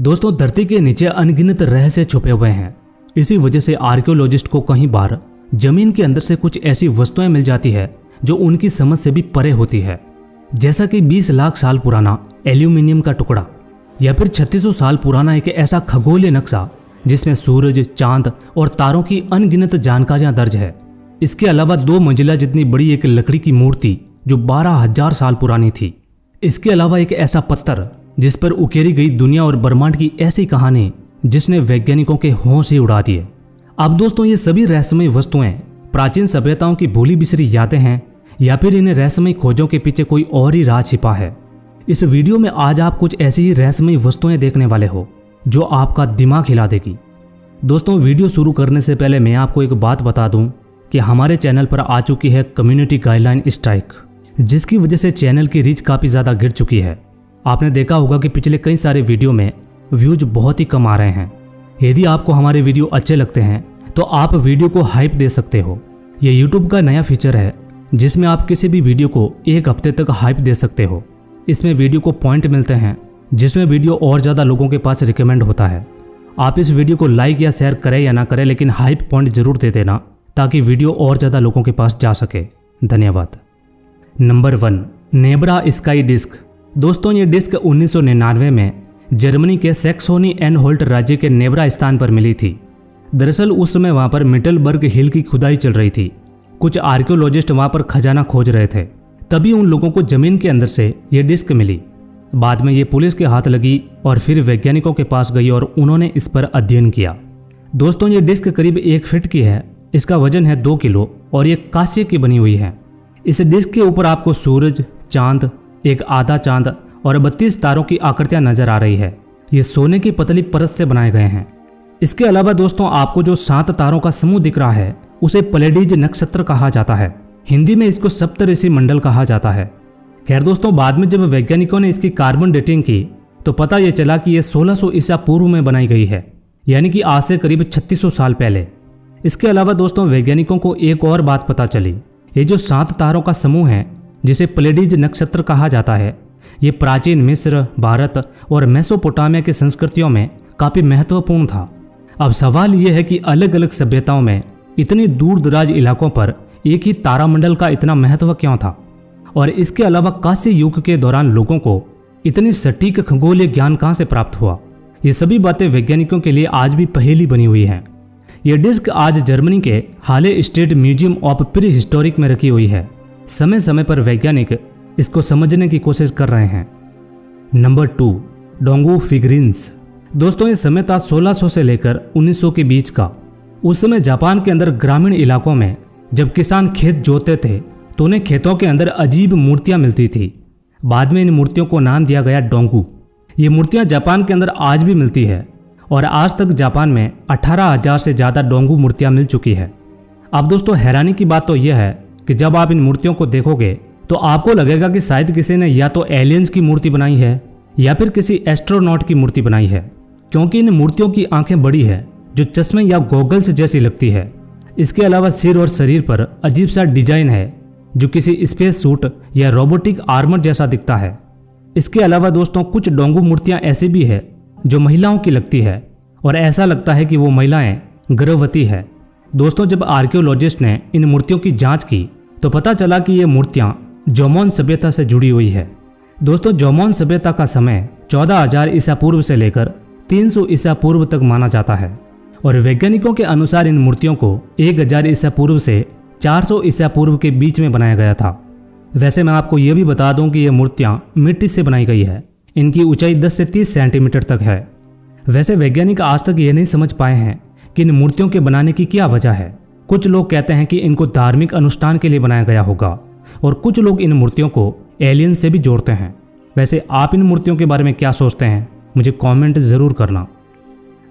दोस्तों, धरती के नीचे अनगिनत रहस्य छुपे हुए हैं। इसी वजह से आर्कियोलॉजिस्ट को कई बार जमीन के अंदर से कुछ ऐसी वस्तुएं मिल जाती है जो उनकी समझ से भी परे होती है, जैसा कि 20 लाख साल पुराना एल्यूमिनियम का टुकड़ा या फिर 3600 साल पुराना एक ऐसा खगोलीय नक्शा जिसमें सूरज, चांद और तारों की अनगिनत जानकारियां दर्ज है। इसके अलावा 2 मंजिला जितनी बड़ी एक लकड़ी की मूर्ति जो 12,000 साल पुरानी थी। इसके अलावा एक ऐसा पत्थर जिस पर उकेरी गई दुनिया और ब्रह्मांड की ऐसी कहानी जिसने वैज्ञानिकों के होश ही उड़ा दिए। अब दोस्तों, ये सभी रहस्यमय वस्तुएं प्राचीन सभ्यताओं की भूली बिसरी यादें हैं या फिर इन रहस्यमय खोजों के पीछे कोई और ही राज छिपा है। इस वीडियो में आज आप कुछ ऐसी ही रहस्यमय वस्तुएं देखने वाले हो जो आपका दिमाग हिला देगी। दोस्तों, वीडियो शुरू करने से पहले मैं आपको एक बात बता दूं कि हमारे चैनल पर आ चुकी है कम्युनिटी गाइडलाइन स्ट्राइक, जिसकी वजह से चैनल की रीच काफ़ी ज़्यादा गिर चुकी है। आपने देखा होगा कि पिछले कई सारे वीडियो में व्यूज बहुत ही कम आ रहे हैं। यदि आपको हमारे वीडियो अच्छे लगते हैं तो आप वीडियो को हाइप दे सकते हो। ये यूट्यूब का नया फीचर है जिसमें आप किसी भी वीडियो को 1 हफ्ते तक हाइप दे सकते हो। इसमें वीडियो को पॉइंट मिलते हैं जिसमें वीडियो और ज़्यादा लोगों के पास रिकमेंड होता है। आप इस वीडियो को लाइक या शेयर करें या ना करें, लेकिन हाइप पॉइंट जरूर दे देना ताकि वीडियो और ज़्यादा लोगों के पास जा सके। धन्यवाद। Number 1, Nebra sky disc. दोस्तों, ये डिस्क 1999 में जर्मनी के सैक्सोनी एनहोल्ट राज्य के नेब्रा स्थान पर मिली थी। दरअसल उस समय वहां पर मिटलबर्ग हिल की खुदाई चल रही थी। कुछ आर्कियोलॉजिस्ट वहां पर खजाना खोज रहे थे, तभी उन लोगों को जमीन के अंदर से ये डिस्क मिली। बाद में ये पुलिस के हाथ लगी और फिर वैज्ञानिकों के पास गई और उन्होंने इस पर अध्ययन किया। दोस्तों, ये डिस्क करीब 1 फीट की है, इसका वजन है 2 किलो और ये कांस्य की बनी हुई है। इस डिस्क के ऊपर आपको सूरज, चांद, एक आधा चांद और 32 तारों की आकृतियां नजर आ रही है। ये सोने की पतली परत से बनाए गए हैं। इसके अलावा दोस्तों, आपको जो 7 तारों का समूह दिख रहा है उसे प्लेडीज नक्षत्र कहा जाता है। हिंदी में इसको सप्तऋषि मंडल कहा जाता है। खैर दोस्तों, बाद में जब वैज्ञानिकों ने इसकी कार्बन डेटिंग की तो पता ये चला कि यह 1600 ईसा पूर्व में बनाई गई है, यानी कि आज से करीब 3600 साल पहले। इसके अलावा दोस्तों, वैज्ञानिकों को एक और बात पता चली। ये जो 7 तारों का समूह है जिसे प्लेडीज नक्षत्र कहा जाता है, ये प्राचीन मिस्र, भारत और मेसोपोटामिया की संस्कृतियों में काफी महत्वपूर्ण था। अब सवाल यह है कि अलग अलग सभ्यताओं में इतनी दूर दराज इलाकों पर एक ही तारामंडल का इतना महत्व क्यों था, और इसके अलावा कांस्य युग के दौरान लोगों को इतनी सटीक खगोलीय ज्ञान कहां से प्राप्त हुआ। ये सभी बातें वैज्ञानिकों के लिए आज भी पहेली बनी हुई हैं। यह डिस्क आज जर्मनी के हाले state museum of pre historic में रखी हुई है। समय समय पर वैज्ञानिक इसको समझने की कोशिश कर रहे हैं। नंबर 2, डोंगू फिगरिन्स। दोस्तों, ये समय था 1600 से लेकर 1900 के बीच का। उस समय जापान के अंदर ग्रामीण इलाकों में जब किसान खेत जोतते थे तो उन्हें खेतों के अंदर अजीब मूर्तियां मिलती थी। बाद में इन मूर्तियों को नाम दिया गया डोंगू। ये मूर्तियां जापान के अंदर आज भी मिलती है और आज तक जापान में 18,000 से ज़्यादा डोंगू मूर्तियां मिल चुकी है। अब दोस्तों, हैरानी की बात तो यह है कि जब आप इन मूर्तियों को देखोगे तो आपको लगेगा कि शायद किसी ने या तो एलियंस की मूर्ति बनाई है या फिर किसी एस्ट्रोनॉट की मूर्ति बनाई है, क्योंकि इन मूर्तियों की आंखें बड़ी है जो चश्मे या गॉगल्स जैसी लगती है। इसके अलावा सिर और शरीर पर अजीब सा डिजाइन है जो किसी स्पेस सूट या रोबोटिक आर्मर जैसा दिखता है। इसके अलावा दोस्तों, कुछ डोंगू मूर्तियां ऐसी भी है जो महिलाओं की लगती है और ऐसा लगता है कि वो महिलाएं गर्भवती है। दोस्तों, जब आर्कियोलॉजिस्ट ने इन मूर्तियों की जांच की तो पता चला कि ये मूर्तियां जोमोन सभ्यता से जुड़ी हुई है। दोस्तों, जोमोन सभ्यता का समय 14,000 ईसा पूर्व से लेकर 300 ईसा पूर्व तक माना जाता है और वैज्ञानिकों के अनुसार इन मूर्तियों को 1000 ईसा पूर्व से 400 ईसा पूर्व के बीच में बनाया गया था। वैसे मैं आपको यह भी बता दूं कि ये मूर्तियां मिट्टी से बनाई गई है। इनकी ऊंचाई 10 से 30 सेंटीमीटर तक है। वैसे वैज्ञानिक आज तक ये नहीं समझ पाए हैं कि इन मूर्तियों के बनाने की क्या वजह है। कुछ लोग कहते हैं कि इनको धार्मिक अनुष्ठान के लिए बनाया गया होगा और कुछ लोग इन मूर्तियों को एलियन से भी जोड़ते हैं। वैसे आप इन मूर्तियों के बारे में क्या सोचते हैं, मुझे कमेंट जरूर करना।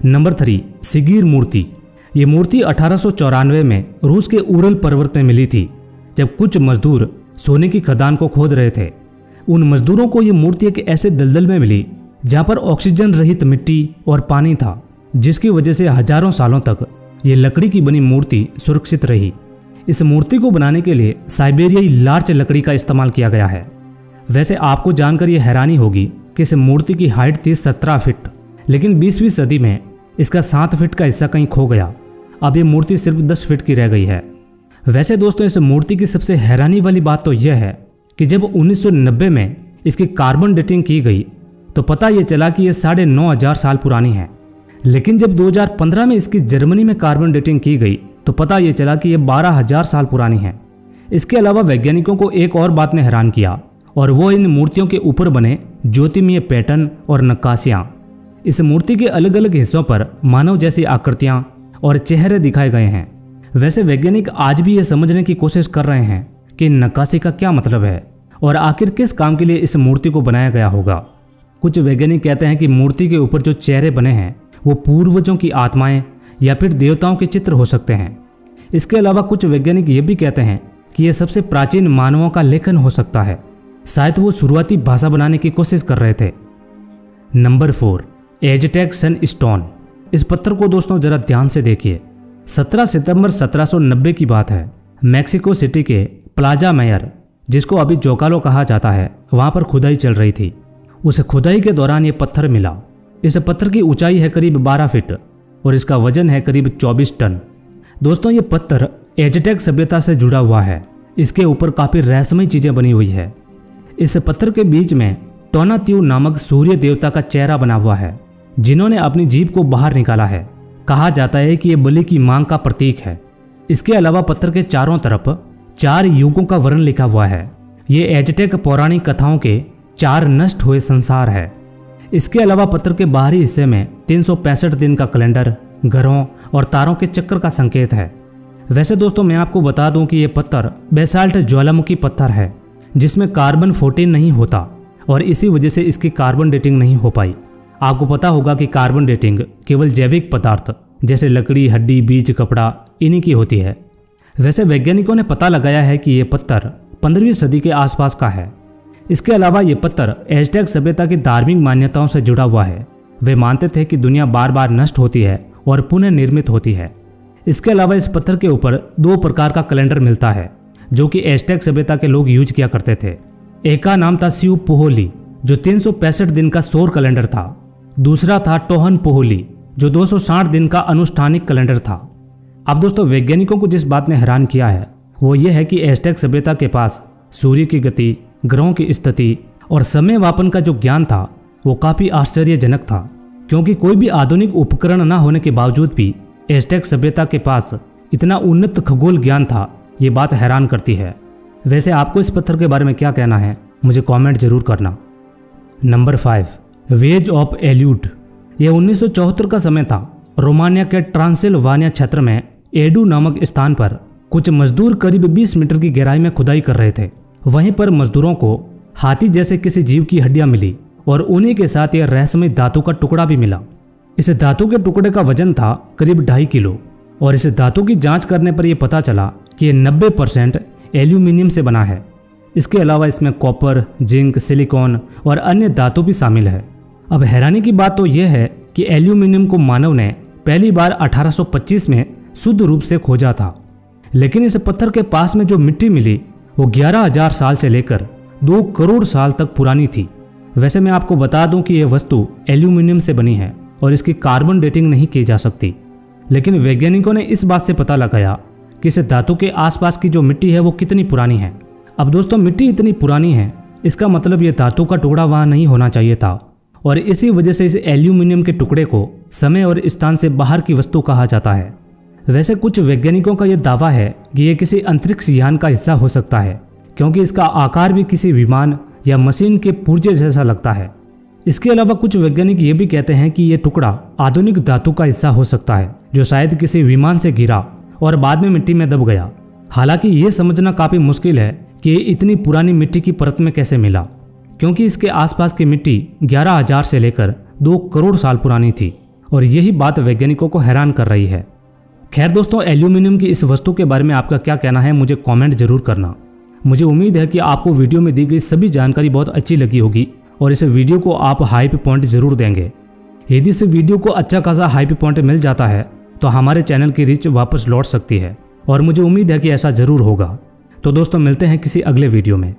नंबर 3, सिगीर मूर्ति। ये मूर्ति 1894 में रूस के उरल पर्वत में मिली थी, जब कुछ मजदूर सोने की खदान को खोद रहे थे। उन मजदूरों को ये मूर्ति एक ऐसे दलदल में मिली जहाँ पर ऑक्सीजन रहित मिट्टी और पानी था, जिसकी वजह से हजारों सालों तक ये लकड़ी की बनी मूर्ति सुरक्षित रही। इस मूर्ति को बनाने के लिए साइबेरियाई लार्च लकड़ी का इस्तेमाल किया गया है। वैसे आपको जानकर ये हैरानी होगी कि इस मूर्ति की हाइट थी 17 फीट, लेकिन 20वीं सदी में इसका 7 फीट का हिस्सा कहीं खो गया। अब ये मूर्ति सिर्फ 10 फीट की रह गई है। वैसे दोस्तों इस मूर्ति की सबसे हैरानी वाली बात तो यह है कि जब 1990 में इसकी कार्बन डेटिंग की गई तो पता ये चला कि ये 9,500 साल पुरानी है। लेकिन जब 2015 में इसकी जर्मनी में कार्बन डेटिंग की गई तो पता ये चला कि ये 12,000 साल पुरानी है। इसके अलावा वैज्ञानिकों को एक और बात ने हैरान किया और वो इन मूर्तियों के ऊपर बने ज्योतिर्मय पैटर्न और नक्काशियाँ। इस मूर्ति के अलग अलग हिस्सों पर मानव जैसी आकृतियाँ और चेहरे दिखाए गए हैं। वैसे वैज्ञानिक आज भी ये समझने की कोशिश कर रहे हैं कि नक्काशी का क्या मतलब है और आखिर किस काम के लिए इस मूर्ति को बनाया गया होगा। कुछ वैज्ञानिक कहते हैं कि मूर्ति के ऊपर जो चेहरे बने हैं वो पूर्वजों की आत्माएं या फिर देवताओं के चित्र हो सकते हैं। इसके अलावा कुछ वैज्ञानिक ये भी कहते हैं कि यह सबसे प्राचीन मानवों का लेखन हो सकता है। शायद वो शुरुआती भाषा बनाने की कोशिश कर रहे थे। Number 4, Aztec sunstone. इस पत्थर को दोस्तों जरा ध्यान से देखिए। 17 सितंबर 1790 की बात है। मैक्सिको सिटी के प्लाजा मेयर, जिसको अभी जोकालो कहा जाता है, वहां पर खुदाई चल रही थी। उस खुदाई के दौरान ये पत्थर मिला। इस पत्थर की ऊंचाई है करीब 12 फीट और इसका वजन है करीब 24 टन। दोस्तों ये पत्थर एज़टेक सभ्यता से जुड़ा हुआ है। इसके ऊपर काफी रहस्यमय चीजें बनी हुई है। इस पत्थर के बीच में टोनात्यू नामक सूर्य देवता का चेहरा बना हुआ है, जिन्होंने अपनी जीभ को बाहर निकाला है। कहा जाता है कि यह बलि की मांग का प्रतीक है। इसके अलावा पत्थर के चारों तरफ 4 युगों का वर्ण लिखा हुआ है। ये एज़टेक पौराणिक कथाओं के 4 नष्ट हुए संसार है। इसके अलावा पत्थर के बाहरी हिस्से में 365 दिन का कैलेंडर, ग्रहों और तारों के चक्र का संकेत है। वैसे दोस्तों मैं आपको बता दूं कि यह पत्थर बेसाल्ट ज्वालामुखी पत्थर है, जिसमें कार्बन 14 नहीं होता और इसी वजह से इसकी कार्बन डेटिंग नहीं हो पाई। आपको पता होगा कि कार्बन डेटिंग केवल जैविक पदार्थ जैसे लकड़ी, हड्डी, बीज, कपड़ा इन्हीं की होती है। वैसे वैज्ञानिकों ने पता लगाया है कि यह पत्थर 15वीं सदी के आसपास का है। इसके अलावा ये पत्थर एज़टेक सभ्यता की धार्मिक मान्यताओं से जुड़ा हुआ है। वे मानते थे कि दुनिया बार बार नष्ट होती है और पुनः निर्मित होती है। इसके अलावा इस पत्थर के ऊपर 2 प्रकार का कैलेंडर मिलता है जो कि एज़टेक सभ्यता के लोग यूज किया करते थे। एक का नाम था सिउ पोहोली, जो 365 दिन का सौर कैलेंडर था। दूसरा था टोहन पोहोली, जो 260 दिन का अनुष्ठानिक कैलेंडर था। अब दोस्तों वैज्ञानिकों को जिस बात ने हैरान किया है वो ये है कि एज़टेक सभ्यता के पास सूर्य की गति, ग्रहों की स्थिति और समय मापन का जो ज्ञान था वो काफी आश्चर्यजनक था, क्योंकि कोई भी आधुनिक उपकरण न होने के बावजूद भी एज़टेक सभ्यता के पास इतना उन्नत खगोल ज्ञान था। ये बात हैरान करती है। वैसे आपको इस पत्थर के बारे में क्या कहना है, मुझे कमेंट जरूर करना। Number 5, wedge of Aiud. यह 1974 का समय था। रोमानिया के ट्रांसिल्वानिया क्षेत्र में एडू नामक स्थान पर कुछ मजदूर करीब 20 मीटर की गहराई में खुदाई कर रहे थे। वहीं पर मजदूरों को हाथी जैसे किसी जीव की हड्डियां मिली और उन्हीं के साथ यह रहस्यमय धातु का टुकड़ा भी मिला। इस धातु के टुकड़े का वजन था करीब 2.5 किलो और इस धातु की जांच करने पर यह पता चला कि यह 90% एल्यूमिनियम से बना है। इसके अलावा इसमें कॉपर, जिंक, सिलिकॉन और अन्य धातु भी शामिल है। अब हैरानी की बात तो यह है कि एल्यूमिनियम को मानव ने पहली बार 1825 में शुद्ध रूप से खोजा था, लेकिन इस पत्थर के पास में जो मिट्टी मिली वो 11,000 साल से लेकर 2 करोड़ साल तक पुरानी थी। वैसे मैं आपको बता दूं कि यह वस्तु एल्यूमिनियम से बनी है और इसकी कार्बन डेटिंग नहीं की जा सकती, लेकिन वैज्ञानिकों ने इस बात से पता लगाया कि इस धातु के आसपास की जो मिट्टी है वो कितनी पुरानी है। अब दोस्तों मिट्टी इतनी पुरानी है, इसका मतलब यह धातु का टुकड़ा वहां नहीं होना चाहिए था और इसी वजह से इस एल्यूमिनियम के टुकड़े को समय और स्थान से बाहर की वस्तु कहा जाता है। वैसे कुछ वैज्ञानिकों का यह दावा है कि यह किसी अंतरिक्ष यान का हिस्सा हो सकता है, क्योंकि इसका आकार भी किसी विमान या मशीन के पुर्जे जैसा लगता है। इसके अलावा कुछ वैज्ञानिक ये भी कहते हैं कि यह टुकड़ा आधुनिक धातु का हिस्सा हो सकता है, जो शायद किसी विमान से गिरा और बाद में मिट्टी में दब गया। हालांकि ये समझना काफी मुश्किल है कि ये इतनी पुरानी मिट्टी की परत में कैसे मिला, क्योंकि इसके आसपास की मिट्टी 11,000 से लेकर 2 करोड़ साल पुरानी थी और यही बात वैज्ञानिकों को हैरान कर रही है। खैर दोस्तों, एल्यूमिनियम की इस वस्तु के बारे में आपका क्या कहना है, मुझे कमेंट जरूर करना। मुझे उम्मीद है कि आपको वीडियो में दी गई सभी जानकारी बहुत अच्छी लगी होगी और इस वीडियो को आप हाइप पॉइंट जरूर देंगे। यदि इस वीडियो को अच्छा खासा हाइप पॉइंट मिल जाता है तो हमारे चैनल की रीच वापस लौट सकती है और मुझे उम्मीद है कि ऐसा जरूर होगा। तो दोस्तों मिलते हैं किसी अगले वीडियो में।